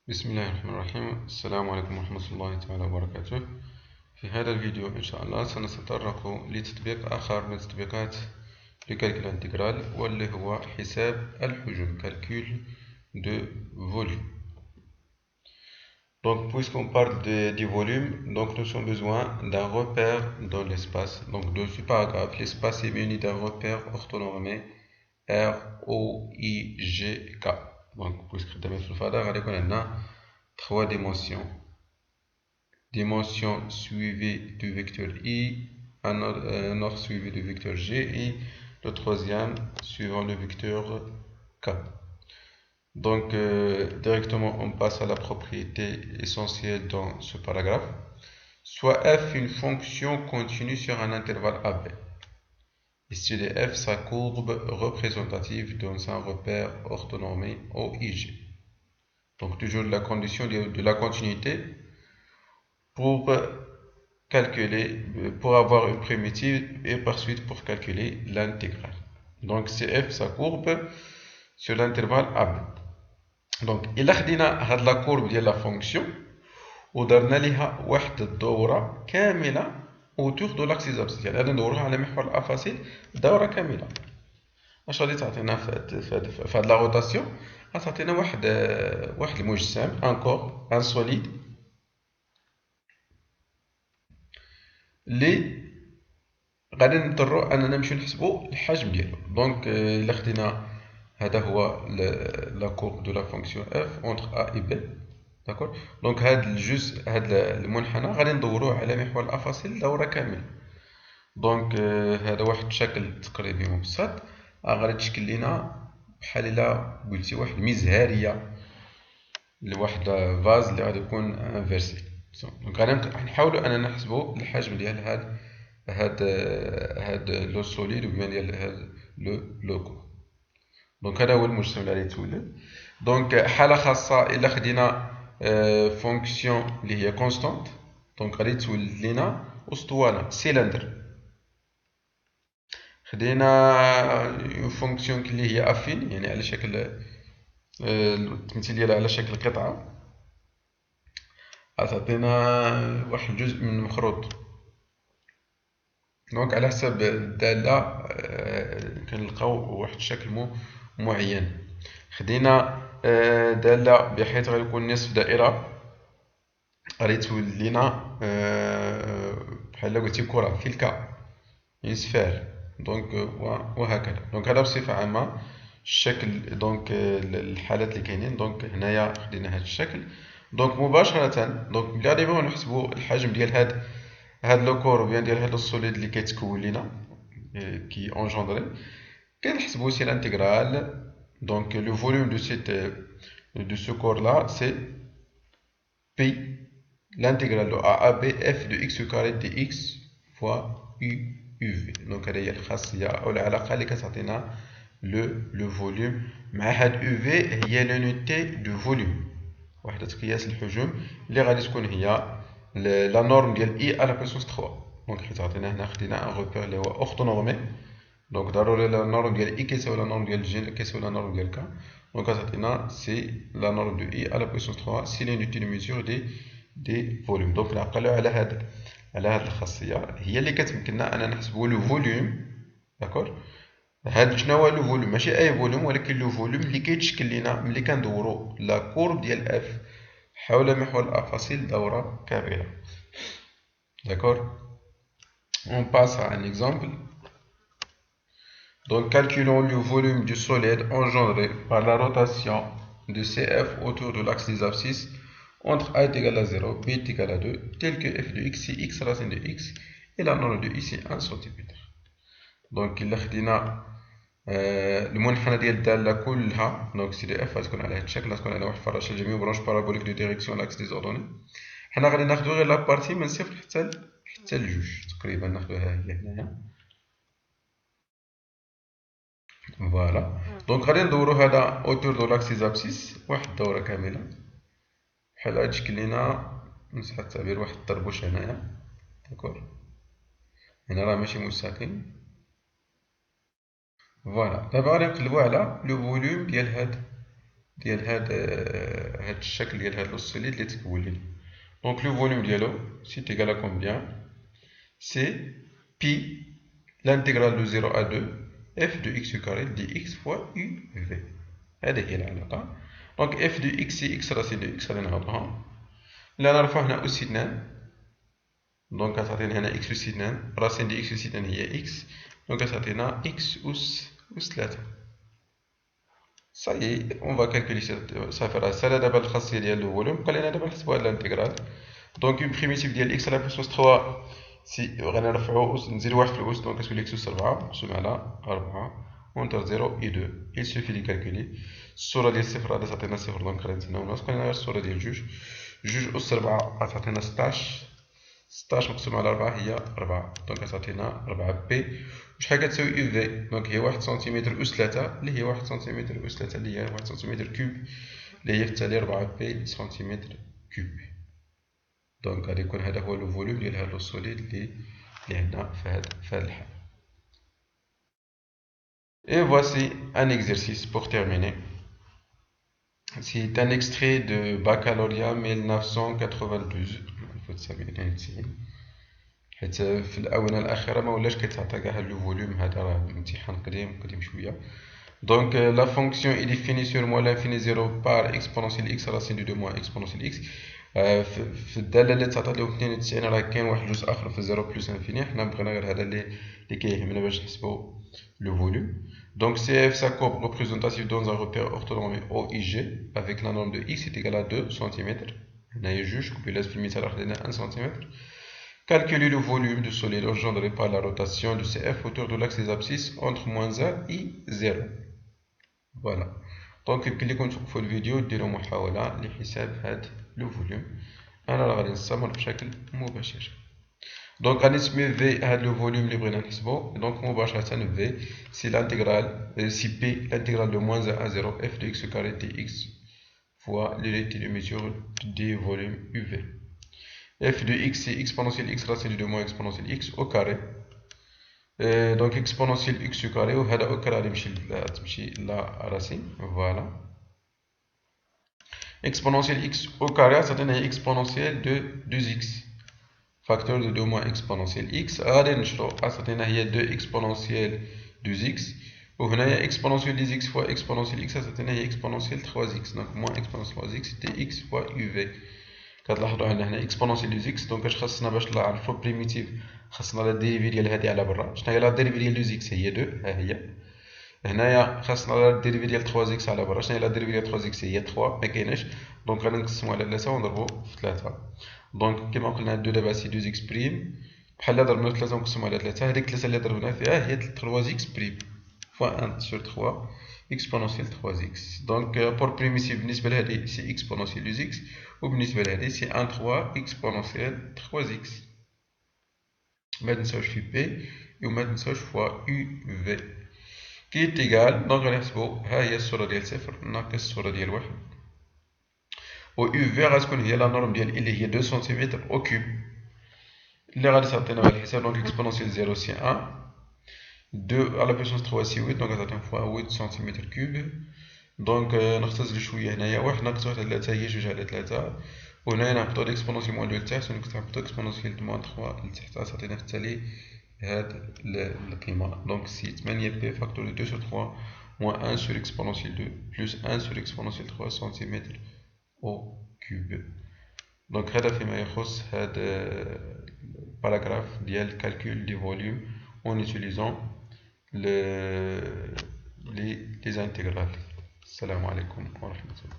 بسم الله الرحمن الرحيم. السلام عليكم ورحمة الله تعالى وبركاته. في هذا الفيديو إن شاء الله سنتطرق لتطبيق آخر من تطبيقات الكالكول انتجرال واللي هو حساب الحجم calcul de volume. Donc puisqu'on parle du volume, donc nous avons besoin d'un repère dans l'espace. Donc de ce paragraphe, l'espace est muni d'un repère orthonormé R, O, I, G, K. Donc puisque dans le fada غادي يكون عندنا trois dimensions. Dimension suivie du vecteur I, un autre suivi du vecteur G et le troisième suivant le vecteur K. Donc directement on passe à la propriété essentielle dans ce paragraphe. Soit f une fonction continue sur un intervalle AB. Ici f sa courbe représentative dans un repère orthonormé OIG. Donc toujours la condition de la continuité pour calculer, pour avoir une primitive et par suite pour calculer l'intégrale. Donc c'est f sa courbe sur l'intervalle AB. Donc il a خدينا هاد لا courbe ديال la fonction ودرنا ليها واحد الدورة كاملة autour de l'axe des abscisses. يعني غادي ندوروها على محور الأفاصيل دورة كاملة. اش غادي تعطينا في هاد لا روتاسيون؟ غتعطينا واحد المجسم ان كور ان سوليد اللي غادي نضطرو اننا نمشيو نحسبو الحجم ديالو. دونك الا خدينا هذا هو لا كورب دو لا فونكسيون اف اونتر ا اي بي. داكور. دونك هاد الجزء هاد المنحنى غادي ندوروه على محور الافاصيل دوره كامله. دونك هذا واحد الشكل تقريبي مبسط غادي تشكل لينا بحال الا قلتي واحد المزهريه لواحد فاز اللي غادي يكون انفيرسي. دونك غادي نحاولوا اننا نحسبوا الحجم ديال هاد لو سوليد وبما ديال هاد لو كو. دونك هذا هو المجسم اللي غادي يتولد. دونك حاله خاصه الا خدينا فونكسيون اللي هي كونستانت دونك غادي تولد لينا اسطوانه سيلندر. خدينا اون فونكسيون اللي هي افين يعني على شكل التمثيل ديالها على شكل قطعه غتعطينا واحد الجزء من المخروط. دونك على حسب الداله كنلقاو واحد الشكل معين. خدينا داله بحيث غيكون نصف دائره غادي تولد لينا بحال قلتي كره في الكا يسفار. دونك وهكذا. دونك هذا بصفه عامه الشكل. دونك الحالات اللي كاينين دونك هنايا خدينا هذا الشكل. دونك مباشره دونك بلا دابا نحسبوا الحجم ديال هاد لو كور بيان ديال هاد السوليد اللي كيتكون لينا كي انجوندري كنحسبوا سي الانتيغرال. دونك لو فوليوم دو سو كور لا سي بي l'intégral de a à b f de x au carré de x fois u uv. دونك هذه هي الخاصيه او العلاقه اللي كتعطينا لو فوليوم مع هاد uv هي لونيتي دو فوليوم وحده قياس الحجم اللي غادي تكون هي لا نورم ديال اي على بويسونس 3. دونك حيت عطينا هنا خدينا ان روبير اللي هو اورتونورمي. دونك ضروري لا نورم ديال اي كيساوي لا نورم ديال جي كيساوي لا نورم ديال كا. دونك غتعطينا سي لا نورم دو اي على بويسونس 3 سي لونيتي دو ميزور دي فوليوم. دونك نعقلوا على هاد الخاصيه هي اللي كتمكننا اننا نحسبوا لو فوليوم. داكور. هاد شنو هو لو فوليوم؟ ماشي اي فوليوم ولكن لو فوليوم اللي كيتشكل لينا ملي كندورو لا كورب ديال اف حول محور الافاصيل دوره كامله. D'accord. On passe à un exemple. Donc calculons le volume du solide engendré par la rotation de CF autour de l'axe des abscisses entre A est égal à 0, B est égal à 2, tel que f de x c'est x racine de x et la norme de i c'est 1 cm. Donc il a خدينا المنحنى ديال الداله كلها. دونك سي دي اف غتكون على هذا الشكل غتكون على واحد الفراشه جميع برونش بارابوليك دو ديريكسيون لاكس دي زوردوني. حنا غادي ناخدو غير لا بارتي من صفر حتى لجوج تقريبا ناخدوها هي هنايا. فوالا. دونك غادي ندورو هذا اوتور دو لاكس دي ابسيس واحد الدوره كامله بحال هاد تشكل لينا مسح التعبير واحد الطربوش هنايا. داكور. هنا راه ماشي مستقيم. فوالا. دابا غادي نقلبو على لو فوليوم ديال هاد هاد الشكل ديال هاد السوليد اللي تكون لي. دونك لو فوليوم ديالو سي ايكال ا كومبيان؟ سي بي l'intégral de 0 à 2 f de x carré dx fois uv. هذه هي العلاقة. دونك f de x سي x راسين دو x غادي نعوضوها. إلا نرفعو هنا أس 2 دونك غتعطينا هنا x أس 2 راسين دي x أس 2 هي x دونك غتعطينا x أس 3. صايي اون فا كالكولي صافي راه سالا دابا الخاصية ديال لو فوليوم بقى لينا دابا نحسبو هاد الانتيغرال. دونك اون بريميتيف ديال x على بلس 3 سي غادي نرفعو نزيدو واحد في الأس دونك كتولي x أس 4 مقسوم على 4 اونتر 0 اي 2. il suffit دي كالكولي. الصورة ديال صفر غادي تعطينا صفر دونك غادي نتسناو ناقص بقى لينا غير الصورة ديال جوج أس 4 غتعطينا 16 مقسوم على 4 هي 4 دونك غتعطينا 4 بي. وشحال كتساوي يو في؟ دونك هي 1 سنتيمتر أس 3 اللي هي 1 سنتيمتر أس 3 اللي هي 1 سنتيمتر كوب اللي هي في التالي 4 بي سنتيمتر كوب. دونك غادي يكون هذا هو لو فوليوم ديال هاد السوليد اللي عندنا في هاد الحال. Et voici un exercice pour terminer. C'est un extrait de baccalauréat 1992. حيت في الآونة الأخيرة ما ولاش كيتعطى كاع هاد لو فوليوم هذا راه امتحان قديم شوية. Donc la fonction est définie sur moins l'infini 0 par exponentielle x racine de 2 moins exponentielle x. في الدالة اللي تعطى لهم 92 راه كاين واحد جزء آخر في 0 بلس انفيني. حنا بغينا غير هذا اللي كيهمنا باش نحسبو لو فوليوم. Donc CF sa courbe représentative dans un repère orthonormé OIG avec la norme de x est égale à 2 cm. هنايا جوج كوبيلات في المثال خدينا 1 cm. Calculer le volume du solide engendré par la rotation de CF autour de l'axe des abscisses entre moins 1 et 0. Voilà. Donc يمكن لكم توقفوا الفيديو وديروا محاولة لحساب هاد لو فوليوم. أنا راه غادي نستمر بشكل مباشر. دونك غادي نسمي في هاد لو فوليوم اللي بغينا نحسبو. دونك مباشرة في سي لانتيغرال سي بي لانتيغرال دو موان 1 à 0 f de x carré dx fois l'unité de mesure du volume UV. f de x c'est exponentielle x racine de moins exponentielle x au carré. دونك exponentielle x au carré وهذا au carré غادي تمشي لا راسين. فوالا. exponentielle x au carré تعطينا هي exponentielle de 2x. facteur de 2 moins exponentielle x غادي نشرو تعطينا هي 2 exponentielle 2x وهنايا exponentielle 2x fois exponentielle x تعطينا هي exponentielle 3x دونك moins exponentielle 3x dx fois uv. كتلاحظوا هنا exponentielle 2x دونك اش خاصنا باش نعرفو بريميتيف؟ خاصنا لا ديريفي ديال هادي على برا. شنو هي لا ديريفي ديال 2x؟ هي 2 ها هي. هنايا خاصنا لا ديريفي ديال 3x على برا. شنو هي لا ديريفي ديال 3x؟ هي 3 ما كايناش دونك غادي نقسمو على 3 ونضربو في 3. دونك كما قلنا 2 دابا سي 2x بريم بحال ضربنا في 3 ونقسمو على 3 هذيك 3 اللي ضربنا فيها هي 3x بريم فوا 1 sur 3 exponentielle 3x. دونك بور بريميتيف بالنسبة لهادي سي exponentielle 2x وبالنسبة لهادي سي 1 3 exponentielle 3x. ما تنساوش في بي وما تنساوش فوا uv كي تيغال. دونك غنحسبو ها هي الصورة ديال صفر ناقص الصورة ديال واحد و UV غتكون هي لا نورم ديال اللي هي 2 سنتيمتر او كوب اللي غادي تعطينا بهاد الحساب. دونك اكسبونونسيال 0 سي 1 2 على بويسونس 3 سي 8 دونك غتعطينا فوا 8 سنتيمتر كوب. دونك نختزلو شويه هنايا 1 ناقص 1 على 3 هي 2 على 3 وهنايا نهبطو الاكسبونونسيال موان 2 لتحت ونهبطو اكسبونونسيال موان 3 لتحت غتعطينا في التالي هاد القيمه. دونك سي 8 بي فاكتور دو 2 sur 3 moins 1 sur exponentielle 2 plus 1 sur exponentielle 3 cm au cube. Donc هذا فيما يخص هذا الباراغراف ديال calcul du volume en utilisant les intégrales. السلام عليكم ورحمة الله.